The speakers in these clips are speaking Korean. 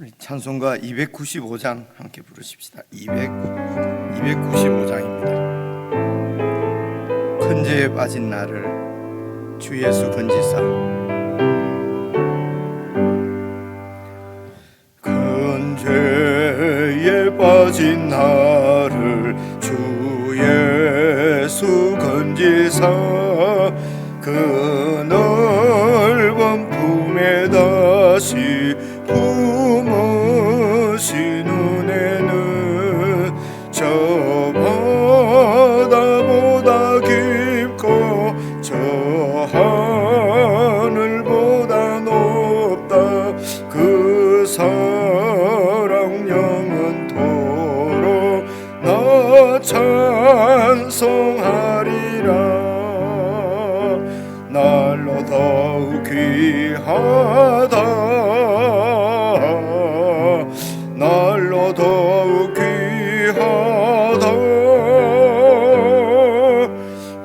우리 찬송가 295장 함께 부르십시다. 295장입니다. 큰 죄에 빠진 나를 주 예수 건지사. 큰 죄에 빠진 나를 주 예수 건지사. 그 넓은 품에 다시 품으신 은혜는 저 바다보다 깊고 저 하늘보다 높다. 그 사랑 영원토록 나 찬송하리라. 날로 더욱 귀하다. 날로 더욱 귀하다.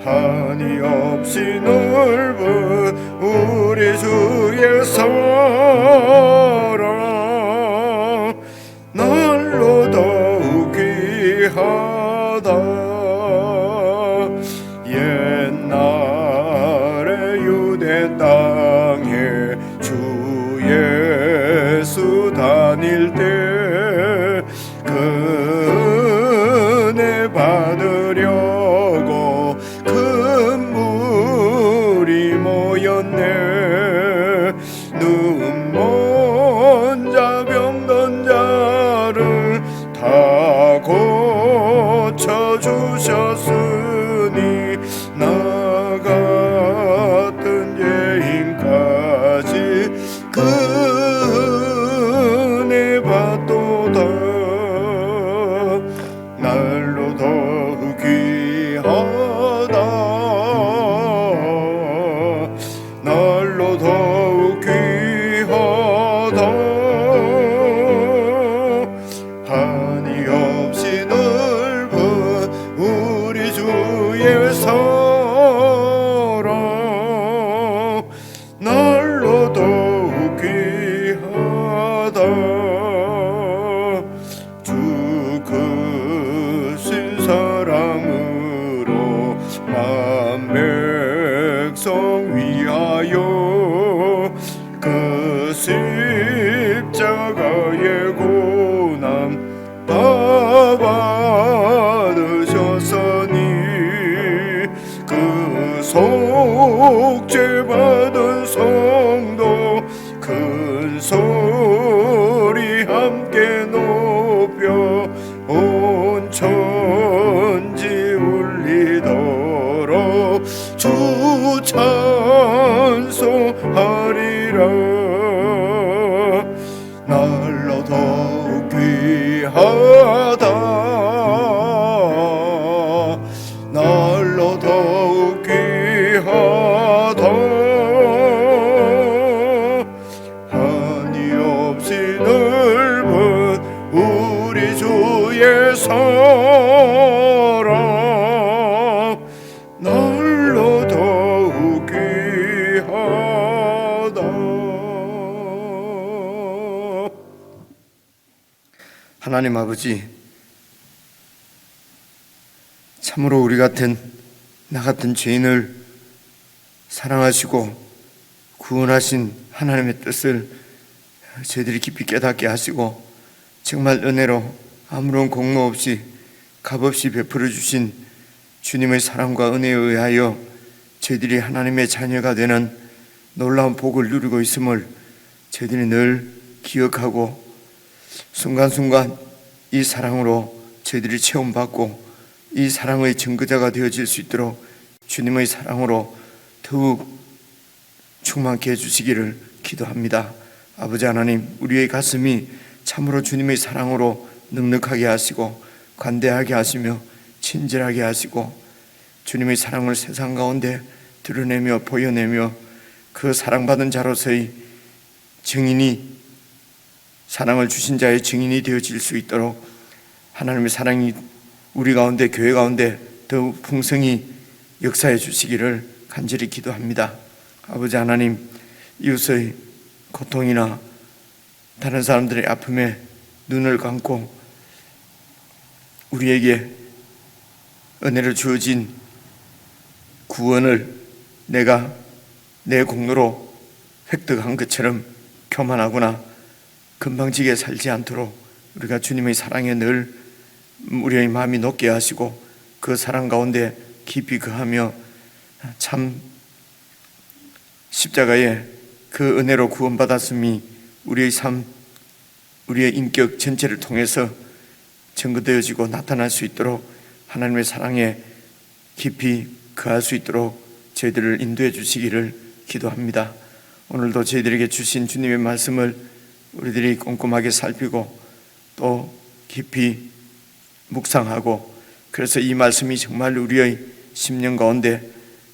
한이 없이 넓은 우리 주의 사랑. 날로 더욱 귀하다. 옛날에 유대 땅에 주 예수 다닐 때 그 은혜 받으려고 큰 무리 모였네. 눈먼 자 병든 자를 다 고쳐주셨으니 나 같은 죄인까지 그 은혜 받도다. 날로 더욱 귀하다. 날로 더욱 귀하다. 한이 없이 넓은 우리 주의 사랑. 날로 더욱 귀하다. 주 크신 사랑으로 만 백성 위하여 그 십자가의 고난 다 받으셨으니 그 속죄 받은 성도 큰 소리 함께 높여 온 천지 울리도록 주 찬송하리라. 날로 더욱 귀하다. 날로 더욱 귀하다. 한이 없이 넓은 우리 주의 사랑. 날로 더욱 귀하다. 하나님 아버지, 참으로 우리 같은 나 같은 죄인을 사랑하시고 구원하신 하나님의 뜻을 저희들이 깊이 깨닫게 하시고 정말 은혜로 아무런 공로 없이 값없이 베풀어 주신 주님의 사랑과 은혜에 의하여 저희들이 하나님의 자녀가 되는 놀라운 복을 누리고 있음을 저희들이 늘 기억하고 순간순간 이 사랑으로 저희들이 체험받고 이 사랑의 증거자가 되어질 수 있도록 주님의 사랑으로 더욱 충만케 해주시기를 기도합니다. 아버지 하나님, 우리의 가슴이 참으로 주님의 사랑으로 넉넉하게 하시고 관대하게 하시며 친절하게 하시고 주님의 사랑을 세상 가운데 드러내며 보여내며 그 사랑받은 자로서의 증인이, 사랑을 주신 자의 증인이 되어질 수 있도록 하나님의 사랑이 우리 가운데, 교회 가운데 더욱 풍성히 역사해 주시기를 간절히 기도합니다. 아버지 하나님, 이웃의 고통이나 다른 사람들의 아픔에 눈을 감고 우리에게 은혜로 주어진 구원을 내가 내 공로로 획득한 것처럼 교만하거나 건방지게 살지 않도록 우리가 주님의 사랑에 늘 우리의 마음이 높게 하시고 그 사랑 가운데 깊이 거하며 참 십자가의 그 은혜로 구원받았음이 우리의 삶, 우리의 인격 전체를 통해서 증거되어지고 나타날 수 있도록 하나님의 사랑에 깊이 거할 수 있도록 저희들을 인도해 주시기를 기도합니다. 오늘도 저희들에게 주신 주님의 말씀을 우리들이 꼼꼼하게 살피고 또 깊이 묵상하고, 그래서 이 말씀이 정말 우리의 심령 가운데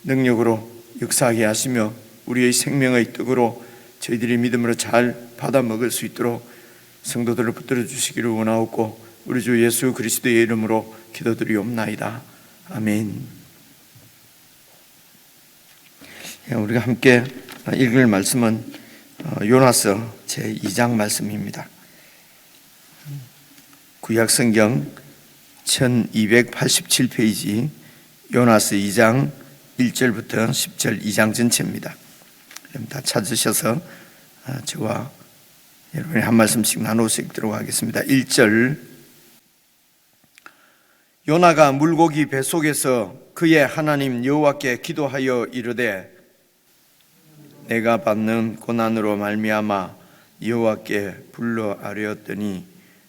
능력으로 역사하게 하시며 우리의 생명의 떡으로 저희들이 믿음으로 잘 받아 먹을 수 있도록 성도들을 붙들어 주시기를 원하옵고 우리 주 예수 그리스도의 이름으로 기도드리옵나이다. 아멘. 우리가 함께 읽을 말씀은 요나서 제2장 말씀입니다. 구약성경 1287페이지 요나서 2장 1절부터 10절 2장 전체입니다. 그럼 다 찾으셔서 저와 여러분이 한 말씀씩 나누어서 읽도록 하겠습니다. 1절. 요나가 물고기 뱃속에서 그의 하나님 여호와께 기도하여 이르되 내가 받는 고난으로 말미암아 여호와께 불러 아뢰었더니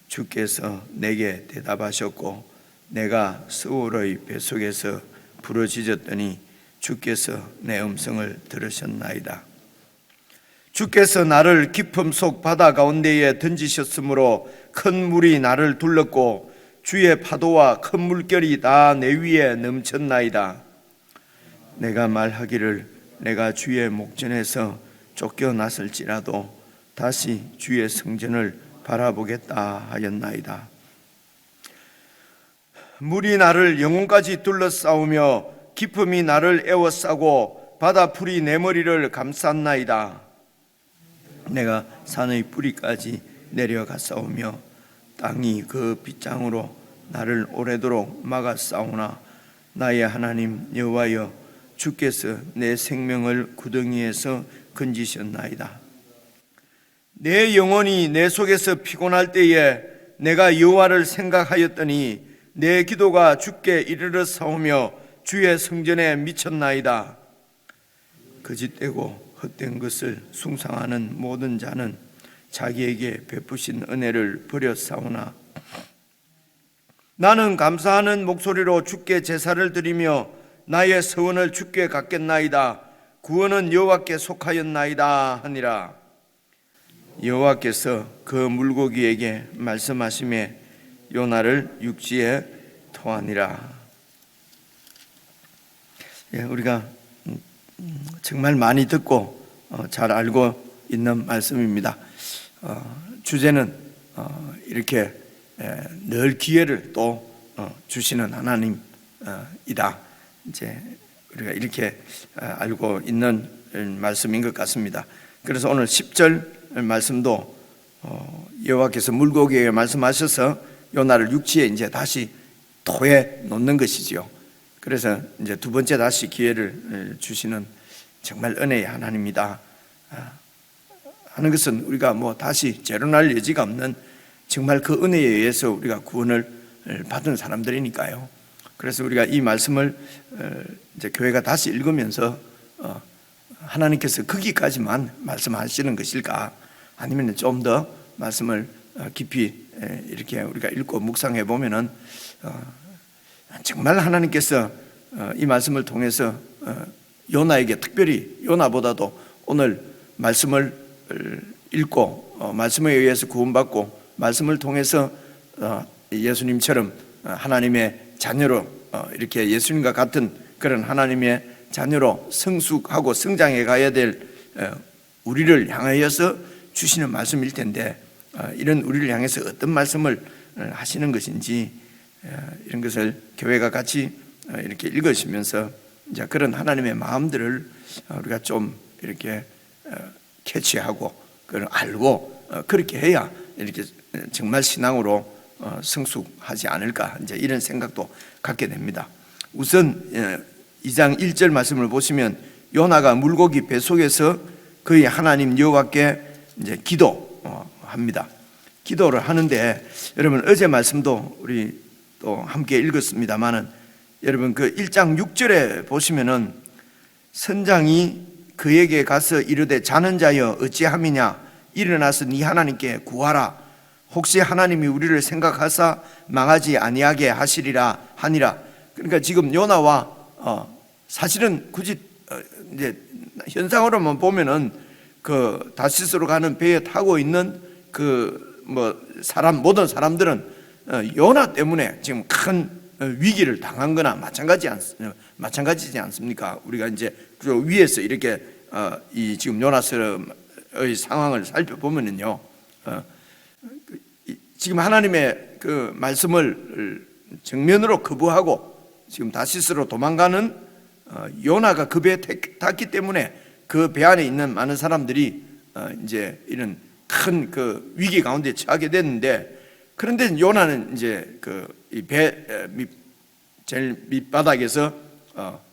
주께서 내게 대답하셨고 내가 스올의 뱃속에서 부르짖었더니 주께서 내 음성을 들으셨나이다. 주께서 나를 깊음 속 바다 가운데에 던지셨으므로 큰 물이 나를 둘렀고 주의 파도와 큰 물결이 다 내 위에 넘쳤나이다. 내가 말하기를 내가 주의 목전에서 쫓겨났을지라도 다시 주의 성전을 바라보겠다 하였나이다. 물이 나를 영혼까지 둘러싸우며 깊음이 나를 에워싸고 바다풀이 내 머리를 감쌌나이다. 내가 산의 뿌리까지 내려갔사오며 땅이 그 빗장으로 나를 오래도록 막았사오나 나의 하나님 여호와여 주께서 내 생명을 구덩이에서 건지셨나이다. 내 영혼이 내 속에서 피곤할 때에 내가 여호와를 생각하였더니 내 기도가 주께 이르렀사오며 주의 성전에 미쳤나이다. 거짓되고 헛된 것을 숭상하는 모든 자는 자기에게 베푸신 은혜를 버렸사오나 나는 감사하는 목소리로 주께 제사를 드리며 나의 서원을 주께 갚겠나이다. 구원은 여호와께 속하였나이다 하니라. 여호와께서 그 물고기에게 말씀하시매 요나를 육지에 토하니라. 우리가 정말 많이 듣고 잘 알고 있는 말씀입니다. 주제는 이렇게 늘 기회를 또 주시는 하나님이다. 이제 우리가 이렇게 알고 있는 말씀인 것 같습니다. 그래서 오늘 10절 말씀도 여호와께서 물고기에게 말씀하셔서 요나를 육지에 이제 다시 토해 놓는 것이지요. 그래서 이제 두 번째 다시 기회를 주시는 정말 은혜의 하나님이다 하는 것은 우리가 뭐 다시 재론할 여지가 없는 정말 그 은혜에 의해서 우리가 구원을 받은 사람들이니까요. 그래서 우리가 이 말씀을 이제 교회가 다시 읽으면서 하나님께서 거기까지만 말씀하시는 것일까, 아니면 좀 더 말씀을 깊이 이렇게 우리가 읽고 묵상해 보면은 정말 하나님께서 이 말씀을 통해서 요나에게 특별히 요나보다도 오늘 말씀을 읽고 말씀에 의해서 구원받고 말씀을 통해서 예수님처럼 하나님의 자녀로 이렇게 예수님과 같은 그런 하나님의 자녀로 성숙하고 성장해 가야 될 우리를 향하여서 주시는 말씀일 텐데, 이런 우리를 향해서 어떤 말씀을 하시는 것인지 이런 것을 교회가 같이 이렇게 읽으시면서 이제 그런 하나님의 마음들을 우리가 좀 이렇게 캐치하고 그걸 알고 그렇게 해야 이렇게 정말 신앙으로 성숙하지 않을까, 이제 이런 생각도 갖게 됩니다. 우선 2장 1절 말씀을 보시면 요나가 물고기 뱃속에서 거의 하나님 여호와께 이제 기도합니다. 기도를 하는데, 여러분 어제 말씀도 우리 또 함께 읽었습니다만은, 여러분 그 1장 6절에 보시면은 선장이 그에게 가서 이르되 자는 자여 어찌함이냐, 일어나서 네 하나님께 구하라. 혹시 하나님이 우리를 생각하사 망하지 아니하게 하시리라 하니라. 그러니까 지금 요나와 사실은 굳이 이제 현상으로만 보면은 그 다시스로 가는 배에 타고 있는 그 모든 사람들은 요나 때문에 지금 큰 위기를 당한 거나 마찬가지지 않습니까? 우리가 이제 그 위에서 이렇게 이 지금 요나서의 상황을 살펴보면은요, 지금 하나님의 그 말씀을 정면으로 거부하고 지금 다시스로 도망가는 요나가 그 배에 탔기 때문에 그 배 안에 있는 많은 사람들이 이제 이런 큰 그 위기 가운데 처하게 됐는데, 그런데 요나는 이제 그 이 배 제일 밑바닥에서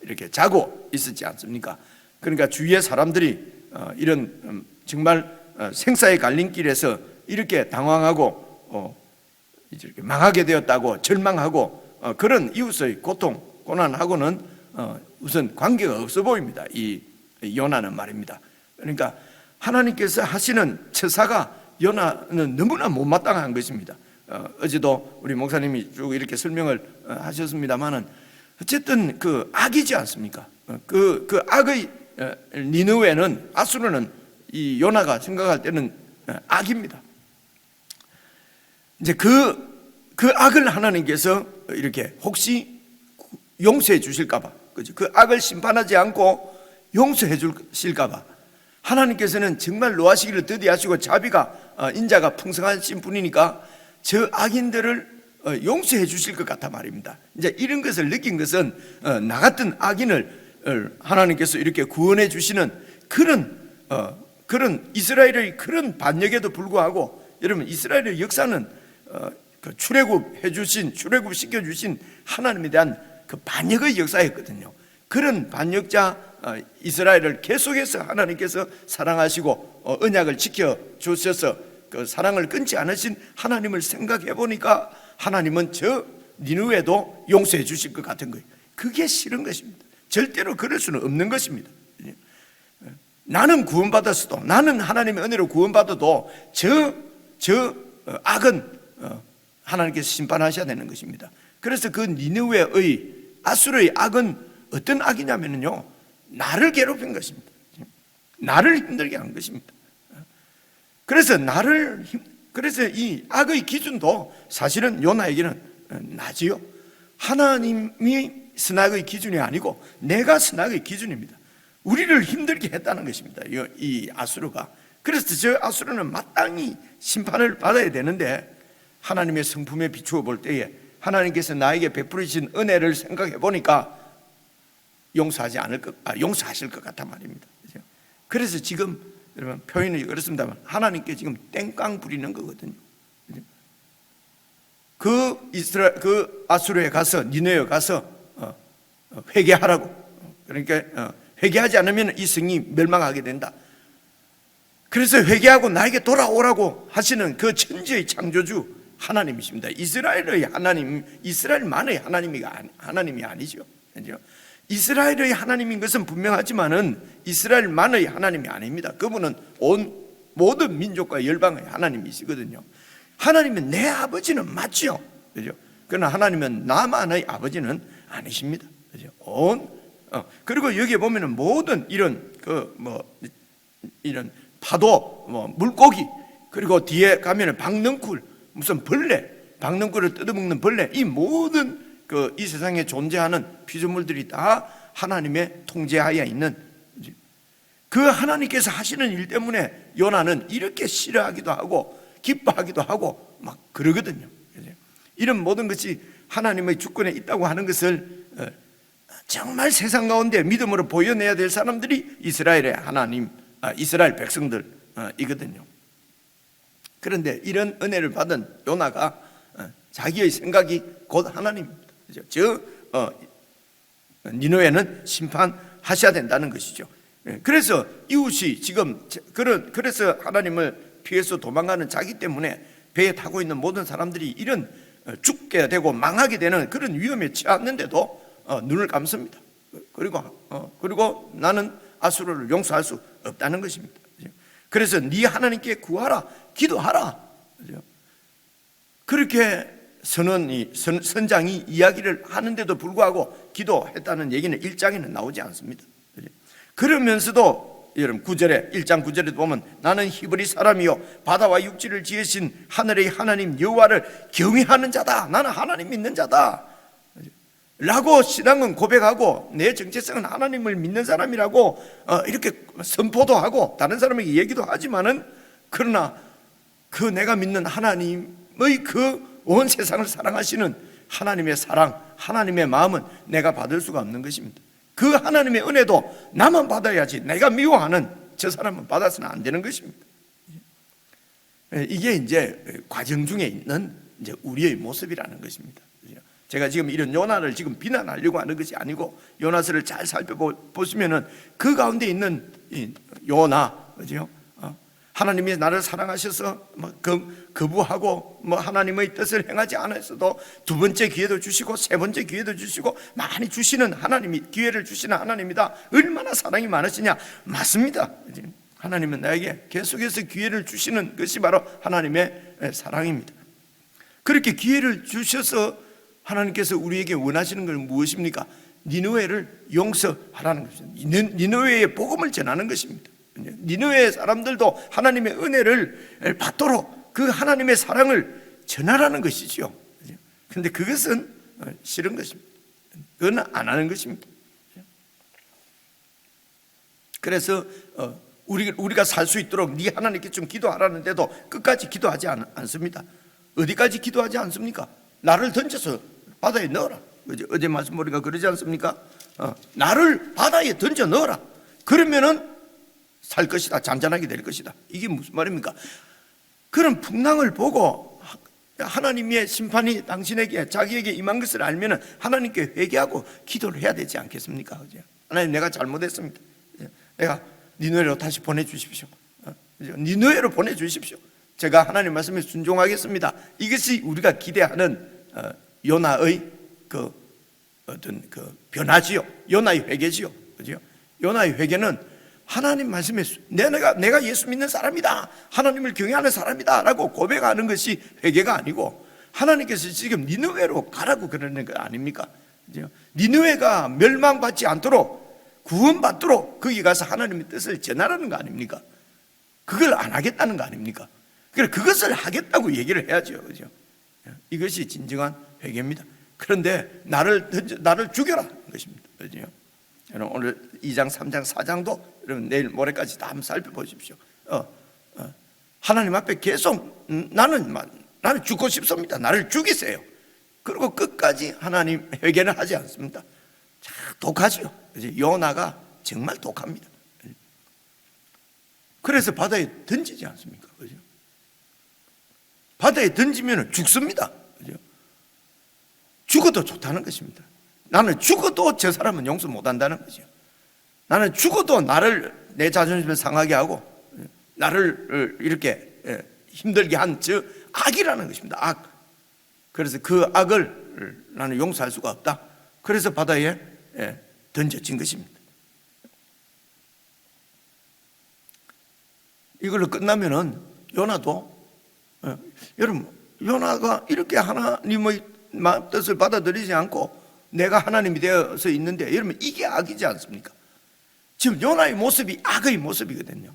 이렇게 자고 있었지 않습니까? 그러니까 주위의 사람들이 이런 정말 생사의 갈림길에서 이렇게 당황하고 이렇게 망하게 되었다고 절망하고 그런 이웃의 고통, 고난하고는 우선 관계가 없어 보입니다. 이 요나는 말입니다. 그러니까 하나님께서 하시는 처사가 요나는 너무나 못마땅한 것입니다. 어제도 우리 목사님이 쭉 이렇게 설명을 하셨습니다만은, 어쨌든 그 악이지 않습니까? 그 악의 니느웨는, 아수르는 이 요나가 생각할 때는 악입니다. 이제 그 악을 하나님께서 이렇게 혹시 용서해 주실까봐, 그죠? 그 악을 심판하지 않고 용서해 주실까봐 하나님께서는 정말 노하시기를 더디하시고 자비가 인자가 풍성하신 분이니까 저 악인들을 용서해 주실 것 같아 말입니다. 이제 이런 것을 느낀 것은 나 같은 악인을 하나님께서 이렇게 구원해 주시는 그런 이스라엘의 그런 반역에도 불구하고, 여러분 이스라엘의 역사는 출애굽시켜 주신 하나님에 대한 그 반역의 역사였거든요. 그런 반역자 이스라엘을 계속해서 하나님께서 사랑하시고 언약을 지켜 주셔서 그 사랑을 끊지 않으신 하나님을 생각해 보니까 하나님은 저 니느웨도 용서해 주실 것 같은 거예요. 그게 싫은 것입니다. 절대로 그럴 수는 없는 것입니다. 나는 구원받았어도, 나는 하나님의 은혜로 구원받아도 저 악은 하나님께서 심판하셔야 되는 것입니다. 그래서 그 니느웨의 아수르의 악은 어떤 악이냐면요, 나를 괴롭힌 것입니다. 나를 힘들게 한 것입니다. 그래서 이 악의 기준도 사실은 요나에게는 나지요. 하나님이 선악의 기준이 아니고 내가 선악의 기준입니다. 우리를 힘들게 했다는 것입니다, 이 아수르가. 그래서 저 아수르는 마땅히 심판을 받아야 되는데, 하나님의 성품에 비추어 볼 때에 하나님께서 나에게 베풀으신 은혜를 생각해 보니까 용서하실 것 같단 말입니다. 그래서 지금 여러분 표현이 그렇습니다만 하나님께 지금 땡깡 부리는 거거든요. 그 아수르에 가서, 니느웨에 가서 회개하라고. 그러니까 회개하지 않으면 이 성이 멸망하게 된다. 그래서 회개하고 나에게 돌아오라고 하시는 그 천지의 창조주 하나님이십니다. 이스라엘의 하나님, 이스라엘만의 하나님이 아니죠. 이스라엘의 하나님인 것은 분명하지만은 이스라엘만의 하나님이 아닙니다. 그분은 온 모든 민족과 열방의 하나님이시거든요. 하나님은 내 아버지는 맞죠, 그죠? 그러나 하나님은 나만의 아버지는 아니십니다, 그죠? 그리고 여기에 보면은 모든 이런 이런 파도, 물고기, 그리고 뒤에 가면은 박넝쿨, 무슨 벌레, 박넝쿨을 뜯어먹는 벌레, 이 모든 이 세상에 존재하는 피조물들이 다 하나님의 통제하에 있는, 그 하나님께서 하시는 일 때문에 요나는 이렇게 싫어하기도 하고 기뻐하기도 하고 막 그러거든요. 이런 모든 것이 하나님의 주권에 있다고 하는 것을 정말 세상 가운데 믿음으로 보여내야 될 사람들이 이스라엘의 하나님, 이스라엘 백성들이거든요. 그런데 이런 은혜를 받은 요나가 자기의 생각이 곧 하나님입니다. 니느웨는 심판하셔야 된다는 것이죠. 그래서 이웃이 지금 그래서 하나님을 피해서 도망가는 자기 때문에 배에 타고 있는 모든 사람들이 이런 죽게 되고 망하게 되는 그런 위험에 처했는데도 눈을 감습니다. 그리고 나는 아수르를 용서할 수 없다는 것입니다. 그래서 네 하나님께 구하라, 기도하라. 그렇게 선장이 이야기를 하는데도 불구하고 기도했다는 얘기는 1장에는 나오지 않습니다. 그러면서도 여러분 1장 9절에 보면 나는 히브리 사람이요 바다와 육지를 지으신 하늘의 하나님 여호와를 경외하는 자다. 나는 하나님 믿는 자다 라고 신앙은 고백하고 내 정체성은 하나님을 믿는 사람이라고 이렇게 선포도 하고 다른 사람에게 얘기도 하지만은 그러나 그 내가 믿는 하나님의 그 온 세상을 사랑하시는 하나님의 사랑, 하나님의 마음은 내가 받을 수가 없는 것입니다. 그 하나님의 은혜도 나만 받아야지 내가 미워하는 저 사람은 받아서는 안 되는 것입니다. 이게 이제 과정 중에 있는 이제 우리의 모습이라는 것입니다. 제가 지금 이런 요나를 지금 비난하려고 하는 것이 아니고 요나서를 잘 살펴보시면은 그 가운데 있는 요나, 그죠? 하나님이 나를 사랑하셔서 거부하고 하나님의 뜻을 행하지 않았어도 두 번째 기회도 주시고 세 번째 기회도 주시고 많이 주시는 하나님이 기회를 주시는 하나님이다. 얼마나 사랑이 많으시냐? 맞습니다. 하나님은 나에게 계속해서 기회를 주시는 것이 바로 하나님의 사랑입니다. 그렇게 기회를 주셔서 하나님께서 우리에게 원하시는 건 무엇입니까? 니느웨를 용서하라는 것입니다. 니느웨의 복음을 전하는 것입니다. 니느웨 사람들도 하나님의 은혜를 받도록 그 하나님의 사랑을 전하라는 것이죠. 그런데 그것은 싫은 것입니다. 그건 안 하는 것입니다. 그래서 우리가 살 수 있도록 네 하나님께 좀 기도하라는데도 끝까지 기도하지 않습니다. 어디까지 기도하지 않습니까? 나를 던져서 바다에 넣어라. 어제 말씀 우리가 그러지 않습니까? 나를 바다에 던져 넣어라. 그러면은 살 것이다. 잔잔하게 될 것이다. 이게 무슨 말입니까? 그런 풍랑을 보고 하나님의 심판이 당신에게 자기에게 임한 것을 알면은 하나님께 회개하고 기도를 해야 되지 않겠습니까? 하나님 내가 잘못했습니다. 내가 니느웨로 다시 보내주십시오. 니느웨로 보내주십시오. 제가 하나님 말씀에 순종하겠습니다. 이것이 우리가 기대하는 요나의 어떤 변화지요. 요나의 회개지요. 그죠? 요나의 회개는 하나님 말씀에 내가 예수 믿는 사람이다. 하나님을 경외하는 사람이다. 라고 고백하는 것이 회개가 아니고 하나님께서 지금 니느웨로 가라고 그러는 거 아닙니까? 그죠? 니느웨가 멸망받지 않도록 구원받도록 거기 가서 하나님의 뜻을 전하라는 거 아닙니까? 그걸 안 하겠다는 거 아닙니까? 그래 그것을 하겠다고 얘기를 해야죠. 그죠? 이것이 진정한 회개입니다. 그런데 나를 죽여라 것입니다. 그죠? 여러분 오늘 2장, 3장, 4장도 여러분 내일 모레까지 다 한번 살펴보십시오. 하나님 앞에 계속 나는 죽고 싶습니다. 나를 죽이세요. 그리고 끝까지 하나님 회개는 하지 않습니다. 독하죠. 요나가 정말 독합니다. 그래서 바다에 던지지 않습니까? 그죠? 바다에 던지면 죽습니다. 그죠? 죽어도 좋다는 것입니다. 나는 죽어도 저 사람은 용서 못한다는 거죠. 나는 죽어도 내 자존심을 상하게 하고 나를 이렇게 힘들게 한 저 악이라는 것입니다. 악. 그래서 그 악을 나는 용서할 수가 없다. 그래서 바다에 던져진 것입니다. 이걸로 끝나면은 요나도 여러분 요나가 이렇게 하나님의 뜻을 받아들이지 않고 내가 하나님이 되어서 있는데 여러분 이게 악이지 않습니까? 지금 요나의 모습이 악의 모습이거든요.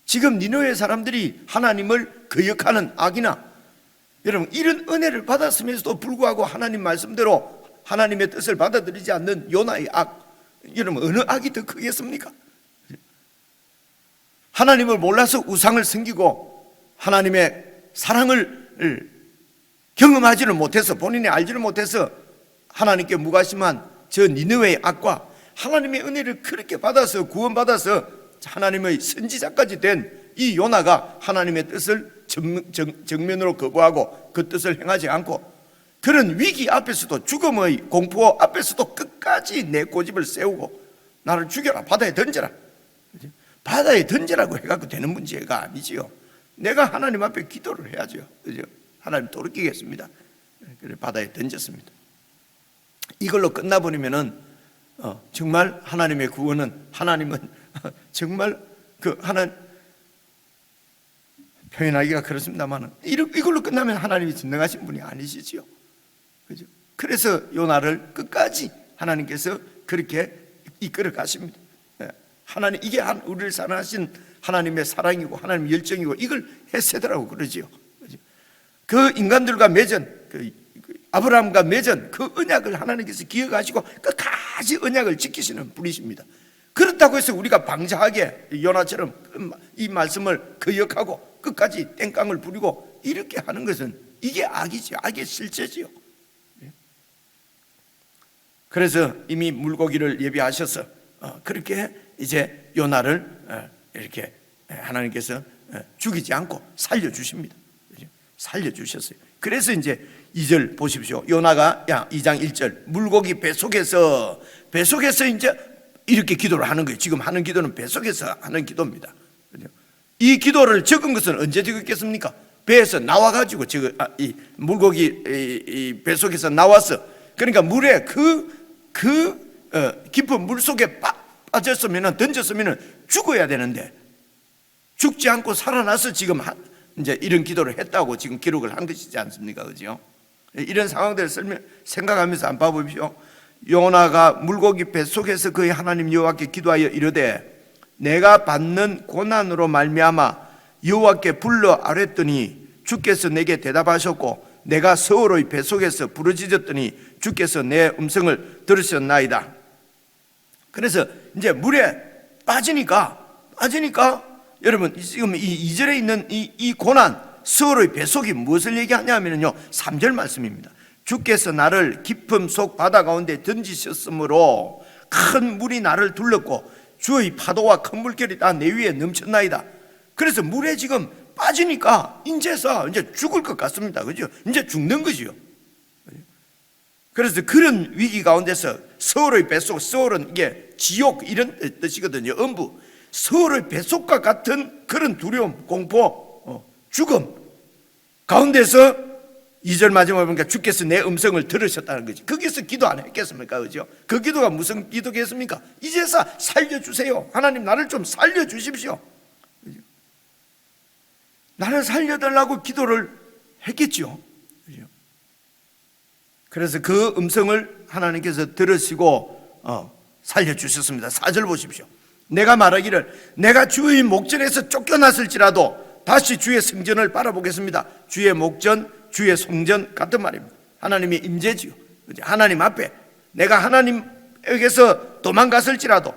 지금 니느웨 사람들이 하나님을 거역하는 악이나 여러분 이런 은혜를 받았음에도 불구하고 하나님 말씀대로 하나님의 뜻을 받아들이지 않는 요나의 악, 여러분 어느 악이 더 크겠습니까? 하나님을 몰라서 우상을 섬기고 하나님의 사랑을 경험하지를 못해서 본인이 알지를 못해서 하나님께 무관심한 저 니느웨의 악과 하나님의 은혜를 그렇게 받아서 구원받아서 하나님의 선지자까지 된 이 요나가 하나님의 뜻을 정면으로 거부하고 그 뜻을 행하지 않고 그런 위기 앞에서도 죽음의 공포 앞에서도 끝까지 내 고집을 세우고 나를 죽여라, 바다에 던져라. 바다에 던져라고 해갖고 되는 문제가 아니지요. 내가 하나님 앞에 기도를 해야죠. 그죠? 하나님 돌이키겠습니다. 그래 바다에 던졌습니다. 이걸로 끝나버리면은 정말 하나님의 구원은 하나님은 정말 그 하나님 표현하기가 그렇습니다만은 이걸로 끝나면 하나님이 진능하신 분이 아니시지요. 그죠? 그래서 요나를 끝까지 하나님께서 그렇게 이끌어 가십니다. 하나님 이게 우리를 사랑하신 하나님의 사랑이고 하나님의 열정이고 이걸 헤세드라고 그러지요. 그죠? 그 인간들과 맺은 그 아브라함과 맺은 그 언약을 하나님께서 기억하시고 끝까지 언약을 지키시는 분이십니다. 그렇다고 해서 우리가 방자하게 요나처럼 이 말씀을 거역하고 끝까지 땡깡을 부리고 이렇게 하는 것은 이게 악이지요. 악의 실체지요. 그래서 이미 물고기를 예비하셔서 그렇게 이제 요나를 이렇게 하나님께서 죽이지 않고 살려주십니다. 살려주셨어요. 그래서 이제 2절 보십시오. 요나가 2장 1절 물고기 뱃속에서 이제 이렇게 기도를 하는 거예요. 지금 하는 기도는 뱃속에서 하는 기도입니다. 이 기도를 적은 것은 언제 적었겠습니까? 배에서 나와가지고 이 물고기 이 뱃속에서 나와서 그러니까 물에 깊은 물 속에 빠졌으면 던졌으면 죽어야 되는데 죽지 않고 살아나서 지금 이제 이런 기도를 했다고 지금 기록을 한 것이지 않습니까? 그죠? 이런 상황들을 생각하면서 한번 봐보십시오. 요나가 물고기 뱃속에서 그의 하나님 여호와께 기도하여 이르되 내가 받는 고난으로 말미암아 여호와께 불러 아뢰더니 주께서 내게 대답하셨고 내가 서울의 뱃속에서 부르짖었더니 주께서 내 음성을 들으셨나이다. 그래서 이제 물에 빠지니까 여러분 지금 이 2절에 있는 이 고난 서울의 뱃속이 무엇을 얘기하냐면요 3절 말씀입니다. 주께서 나를 깊음 속 바다 가운데 던지셨으므로 큰 물이 나를 둘렀고 주의 파도와 큰 물결이 다 내 위에 넘쳤나이다. 그래서 물에 지금 빠지니까 이제 죽을 것 같습니다. 그죠? 이제 죽는 거지요. 그래서 그런 위기 가운데서 서울의 뱃속, 서울은 이게 지옥 이런 뜻이거든요. 음부. 서울의 뱃속과 같은 그런 두려움, 공포, 죽음 가운데서 2절 마지막에 보니까 주께서 내 음성을 들으셨다는 거지. 거기서 기도 안 했겠습니까? 그죠? 그 기도가 무슨 기도겠습니까? 이제서 살려주세요. 하나님 나를 좀 살려주십시오. 그죠? 나를 살려달라고 기도를 했겠죠. 그죠? 그래서 그 음성을 하나님께서 들으시고 살려주셨습니다. 4절 보십시오. 내가 말하기를 내가 주의 목전에서 쫓겨났을지라도 다시 주의 성전을 바라보겠습니다. 주의 목전 주의 성전 같은 말입니다. 하나님의 임재지요. 하나님 앞에 내가 하나님에게서 도망갔을지라도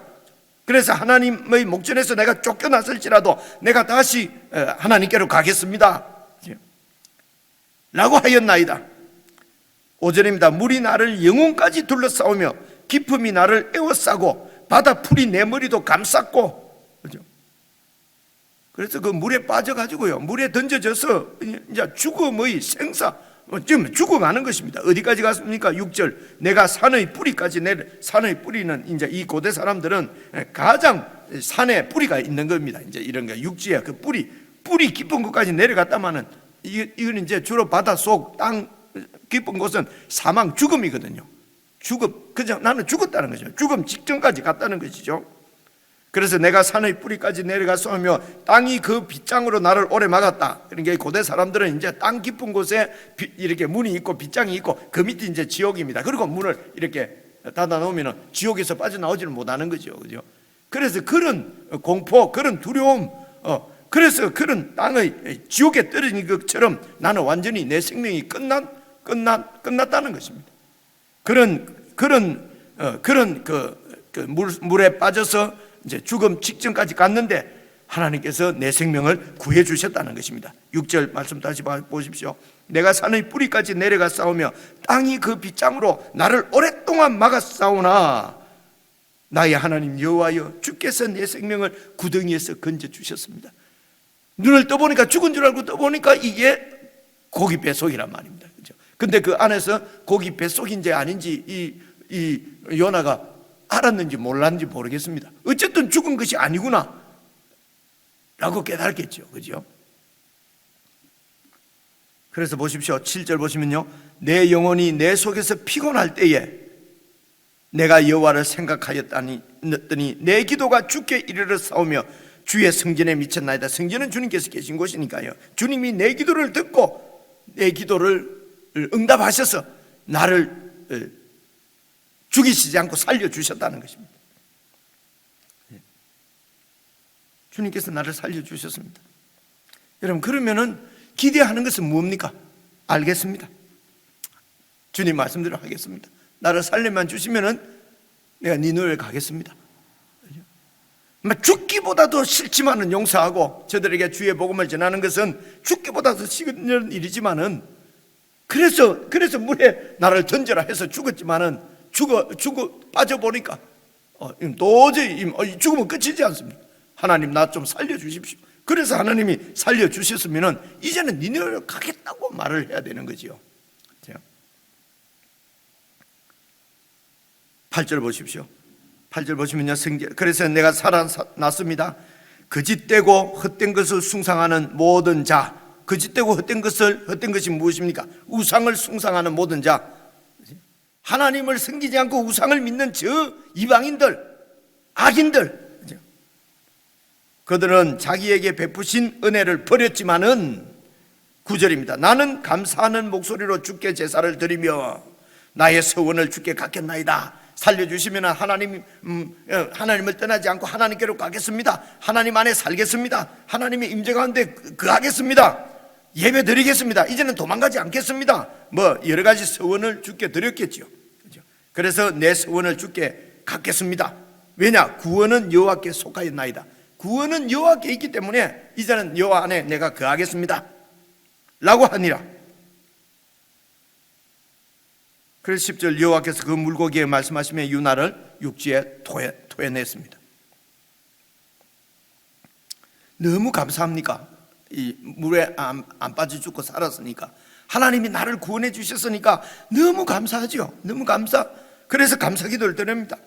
그래서 하나님의 목전에서 내가 쫓겨났을지라도 내가 다시 하나님께로 가겠습니다 라고 하였나이다. 5절입니다. 물이 나를 영혼까지 둘러싸우며 깊음이 나를 에워싸고 바다 풀이 내 머리도 감쌌고 그죠? 그래서 그 물에 빠져가지고요 물에 던져져서 이제 죽음의 생사 지금 죽어가는 것입니다. 어디까지 갔습니까? 6절 내가 산의 뿌리까지 산의 뿌리는 이제 이 고대 사람들은 가장 산에 뿌리가 있는 겁니다. 이제 이런 거 육지에 그 뿌리 깊은 곳까지 내려갔다마는 이건 이제 주로 바닷속 땅 깊은 곳은 사망 죽음이거든요. 죽음 그냥 나는 죽었다는 거죠. 죽음 직전까지 갔다는 것이죠. 그래서 내가 산의 뿌리까지 내려가서 땅이 그 빗장으로 나를 오래 막았다. 그러니까 고대 사람들은 이제 땅 깊은 곳에 이렇게 문이 있고 빗장이 있고 그 밑이 이제 지옥입니다. 그리고 문을 이렇게 닫아 놓으면 지옥에서 빠져나오지는 못하는 거죠. 그죠? 그래서 그런 공포, 그런 두려움, 그래서 그런 땅의 지옥에 떨어진 것처럼 나는 완전히 내 생명이 끝났다는 것입니다. 그런 물에 빠져서 이제 죽음 직전까지 갔는데 하나님께서 내 생명을 구해 주셨다는 것입니다. 6절 말씀 다시 보십시오. 내가 산의 뿌리까지 내려가 싸우며 땅이 그 빗장으로 나를 오랫동안 막아 싸우나 나의 하나님 여호와여 주께서 내 생명을 구덩이에서 건져 주셨습니다. 눈을 떠보니까 죽은 줄 알고 떠보니까 이게 고기 뱃속이란 말입니다. 그죠? 근데 그 안에서 고기 뱃속인지 아닌지 이 요나가 알았는지 몰랐는지 모르겠습니다. 어쨌든 죽은 것이 아니구나 라고 깨달았겠죠. 그죠? 그래서 보십시오. 7절 보시면요, 내 영혼이 내 속에서 피곤할 때에 내가 여호와를 생각하였더니 내 기도가 주께 이르러 싸우며 주의 성전에 미쳤나이다. 성전은 주님께서 계신 곳이니까요. 주님이 내 기도를 듣고 내 기도를 응답하셔서 나를 죽이시지 않고 살려주셨다는 것입니다. 주님께서 나를 살려주셨습니다. 여러분, 그러면은 기대하는 것은 뭡니까? 알겠습니다. 주님 말씀대로 하겠습니다. 나를 살려만 주시면은 내가 니누에 가겠습니다. 죽기보다도 싫지만은 용서하고 저들에게 주의 복음을 전하는 것은 죽기보다도 싫은 일이지만은 그래서 물에 나를 던져라 해서 죽었지만은 죽어 빠져보니까 도저히 죽으면 끝이지 않습니까? 하나님 나 좀 살려주십시오. 그래서 하나님이 살려주셨으면은 이제는 니네로 가겠다고 말을 해야 되는 거지요. 8절 보십시오. 8절 보시면요, 그래서 내가 살아났습니다. 거짓되고 헛된 것을 숭상하는 모든 자, 거짓되고 헛된 것이 무엇입니까? 우상을 숭상하는 모든 자, 하나님을 섬기지 않고 우상을 믿는 저 이방인들, 악인들, 그들은 자기에게 베푸신 은혜를 버렸지만은 9절입니다. 나는 감사하는 목소리로 주께 제사를 드리며 나의 서원을 주께 갚겠나이다. 살려주시면 하나님을 떠나지 않고 하나님께로 가겠습니다. 하나님 안에 살겠습니다. 하나님의 임재 가운데 거하겠습니다. 예배 드리겠습니다. 이제는 도망가지 않겠습니다. 여러 가지 서원을 주께 드렸겠죠. 그래서 내 서원을 주께 갚겠습니다. 왜냐? 구원은 여호와께 속하였나이다. 구원은 여호와께 있기 때문에 이제는 여호와 안에 내가 거하겠습니다 라고 하니라. 그래서 10절 여호와께서 그 물고기에 말씀하시며 유나를 육지에 토해냈습니다. 너무 감사합니까? 이 물에 안 빠져 죽고 살았으니까, 하나님이 나를 구원해 주셨으니까 너무 감사하죠. 너무 감사. 그래서 감사 기도를 드립니다.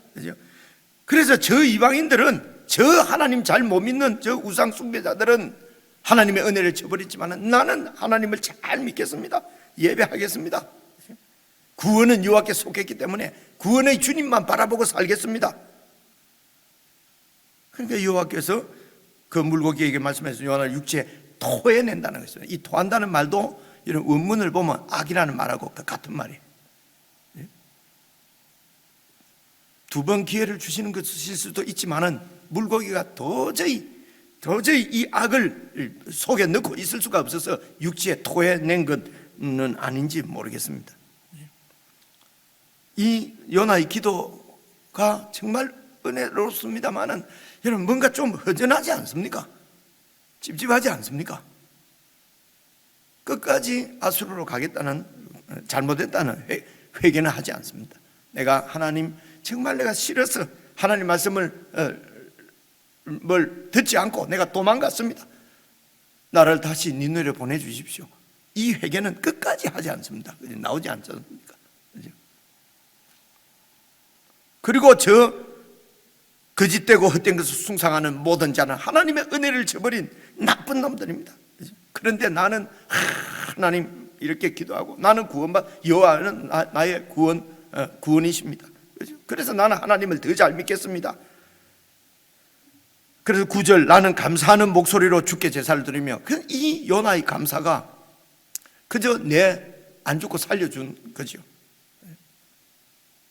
그래서 저 이방인들은, 저 하나님 잘 못 믿는 저 우상 숭배자들은 하나님의 은혜를 저버렸지만 나는 하나님을 잘 믿겠습니다. 예배하겠습니다. 구원은 여호와께 속했기 때문에 구원의 주님만 바라보고 살겠습니다. 그러니까 여호와께서 그 물고기에게 말씀해서 요나를 육지에 토해낸다는 것이죠. 이 토한다는 말도 이런 원문을 보면 악이라는 말하고 같은 말이에요. 두 번 기회를 주시는 것일 수도 있지만은 물고기가 도저히 이 악을 속에 넣고 있을 수가 없어서 육지에 토해낸 것은 아닌지 모르겠습니다. 이 요나의 기도가 정말 은혜롭습니다만은 여러분, 뭔가 좀 허전하지 않습니까? 찝찝하지 않습니까? 끝까지 아수르로 가겠다는, 잘못했다는 회개는 하지 않습니다. 내가 하나님, 정말 내가 싫어서 하나님 말씀을 듣지 않고 내가 도망갔습니다. 나를 다시 니누에 보내주십시오. 이 회개는 끝까지 하지 않습니다. 나오지 않지 않습니까? 그리고 저 거짓되고 헛된 것을 숭상하는 모든 자는 하나님의 은혜를 저버린 나쁜 놈들입니다. 그런데 나는 하나님 이렇게 기도하고 나는 여호와는 나의 구원이십니다. 그래서 나는 하나님을 더 잘 믿겠습니다. 그래서 9절, 나는 감사하는 목소리로 주께 제사를 드리며, 이 요나의 감사가 그저 안 죽고 살려준 거죠.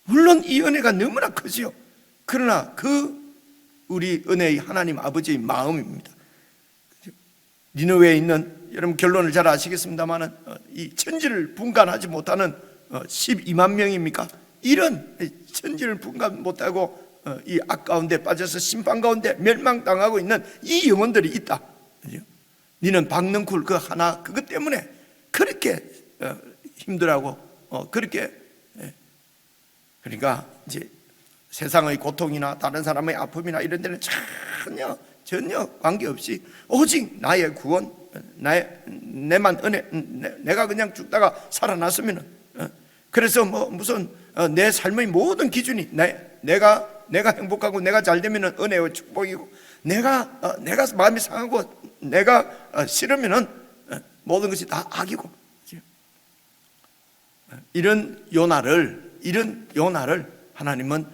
물론 이 은혜가 너무나 크지요. 그러나 우리 은혜의 하나님 아버지의 마음입니다. 니느웨에 있는, 여러분 결론을 잘 아시겠습니다만은 이 천지를 분간하지 못하는 12만 명입니까? 이런 천지를 분간 못하고 이 악 가운데 빠져서 심판 가운데 멸망당하고 있는 이 영혼들이 있다. 니는 박능쿨 그것 때문에 그렇게 힘들어하고 그렇게, 그러니까 이제 세상의 고통이나 다른 사람의 아픔이나 이런 데는 전혀 전혀 관계없이 오직 나의 구원, 내만 은혜, 내가 그냥 죽다가 살아났으면, 그래서 뭐 무슨 내 삶의 모든 기준이 내가 행복하고 내가 잘 되면 은혜와 축복이고, 내가 마음이 상하고 내가 싫으면 모든 것이 다 악이고, 이런 요나를 하나님은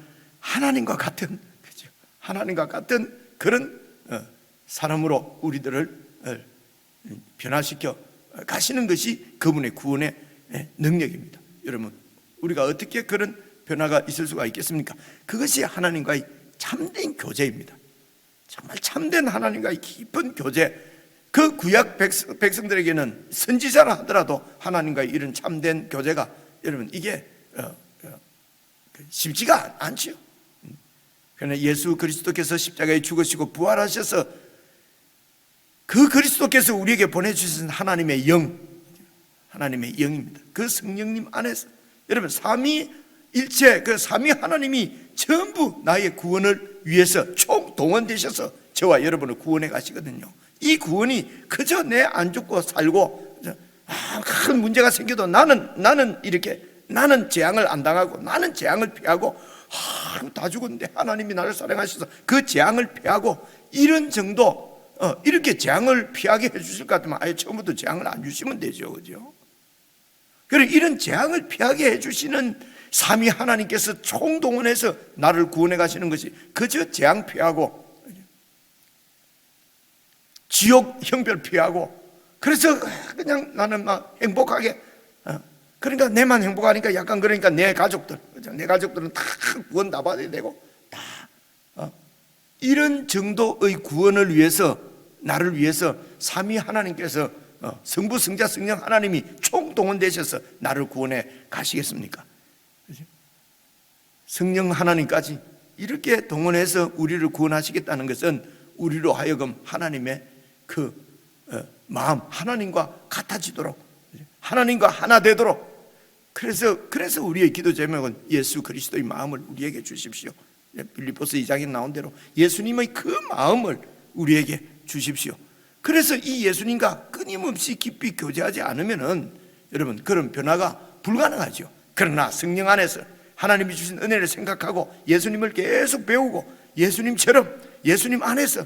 하나님과 같은, 그죠? 하나님과 같은 그런 사람으로 우리들을 변화시켜 가시는 것이 그분의 구원의 능력입니다. 여러분, 우리가 어떻게 그런 변화가 있을 수가 있겠습니까? 그것이 하나님과의 참된 교제입니다. 정말 참된 하나님과의 깊은 교제. 그 구약 백성들에게는 선지자라 하더라도 하나님과의 이런 참된 교제가, 여러분, 이게 쉽지가 않죠. 그러나 예수 그리스도께서 십자가에 죽으시고 부활하셔서 그 그리스도께서 우리에게 보내주신 하나님의 영입니다. 그 성령님 안에서, 여러분, 삼위일체 그 삼위 하나님이 전부 나의 구원을 위해서 총동원되셔서 저와 여러분을 구원해 가시거든요. 이 구원이 그저 내 안 죽고 살고 큰 문제가 생겨도 나는 재앙을 안 당하고, 나는 재앙을 피하고, 다 죽었는데 하나님이 나를 사랑하셔서 그 재앙을 피하고, 이런 정도, 이렇게 재앙을 피하게 해주실 것 같으면 아예 처음부터 재앙을 안 주시면 되죠, 그죠? 그리고 이런 재앙을 피하게 해주시는 삼위 하나님께서 총동원해서 나를 구원해 가시는 것이 그저 재앙 피하고, 지옥 형벌 피하고, 그래서 그냥 나는 막 행복하게, 그러니까 내만 행복하니까 약간, 그러니까 내 가족들은 다 구원 다 받아야 되고, 다 이런 정도의 구원을 위해서, 나를 위해서 삼위 하나님께서, 성부 성자 성령 하나님이 총동원되셔서 나를 구원해 가시겠습니까? 성령 하나님까지 이렇게 동원해서 우리를 구원하시겠다는 것은 우리로 하여금 하나님의 그 마음, 하나님과 같아지도록, 하나님과 하나 되도록, 그래서 우리의 기도 제목은 예수 그리스도의 마음을 우리에게 주십시오. 빌립보서 2장에 나온 대로 예수님의 그 마음을 우리에게 주십시오. 그래서 이 예수님과 끊임없이 깊이 교제하지 않으면은, 여러분, 그런 변화가 불가능하죠. 그러나 성령 안에서 하나님이 주신 은혜를 생각하고 예수님을 계속 배우고, 예수님처럼 예수님 안에서,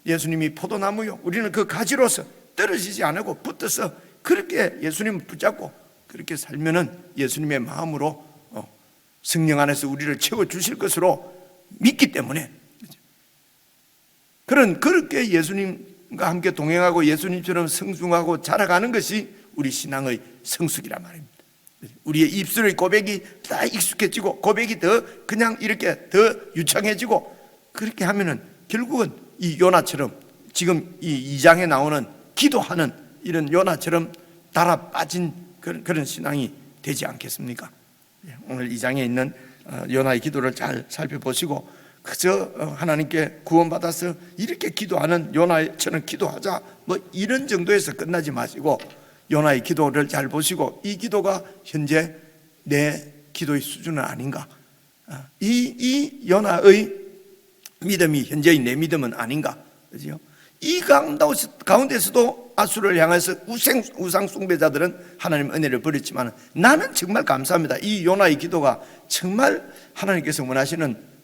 예수님이 포도나무요, 우리는 그 가지로서 떨어지지 않고 붙어서 그렇게 예수님을 붙잡고 그렇게 살면은 예수님의 마음으로 성령 안에서 우리를 채워주실 것으로 믿기 때문에, 그렇게 예수님과 함께 동행하고 예수님처럼 성숙하고 자라가는 것이 우리 신앙의 성숙이란 말입니다. 우리의 입술의 고백이 다 익숙해지고, 고백이 더 그냥 이렇게 더 유창해지고, 그렇게 하면은 결국은 이 요나처럼, 지금 이 2장에 나오는 기도하는 이런 요나처럼 달아 빠진 그런 신앙이 되지 않겠습니까? 오늘 2장에 있는 요나의 기도를 잘 살펴보시고, 그저 하나님께 구원받아서 이렇게 기도하는 요나처럼 기도하자, 뭐 이런 정도에서 끝나지 마시고 요나의 기도를 잘 보시고, 이 기도가 현재 내 기도의 수준은 아닌가, 이 요나의 믿음이 현재의 내 믿음은 아닌가, 그죠? 이 가운데서도 아수를 향해서 우상 숭배자들은 하나님 은혜를 버렸지만, 나는 정말 감사합니다. 이 요나의 기도가 정말 하나님께서 원하시는,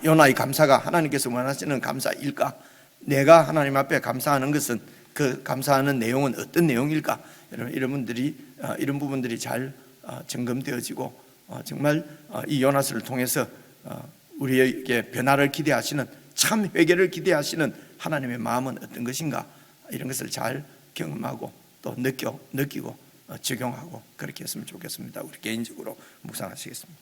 요나의 감사가 하나님께서 원하시는 감사일까? 내가 하나님 앞에 감사하는 것은, 그 감사하는 내용은 어떤 내용일까? 이런 부분들이 잘 점검되어지고, 정말 이 요나서를 통해서 우리에게 변화를 기대하시는, 참 회개를 기대하시는 하나님의 마음은 어떤 것인가, 이런 것을 잘 경험하고 또 느끼고 적용하고 그렇게 했으면 좋겠습니다. 우리 개인적으로 묵상하시겠습니다.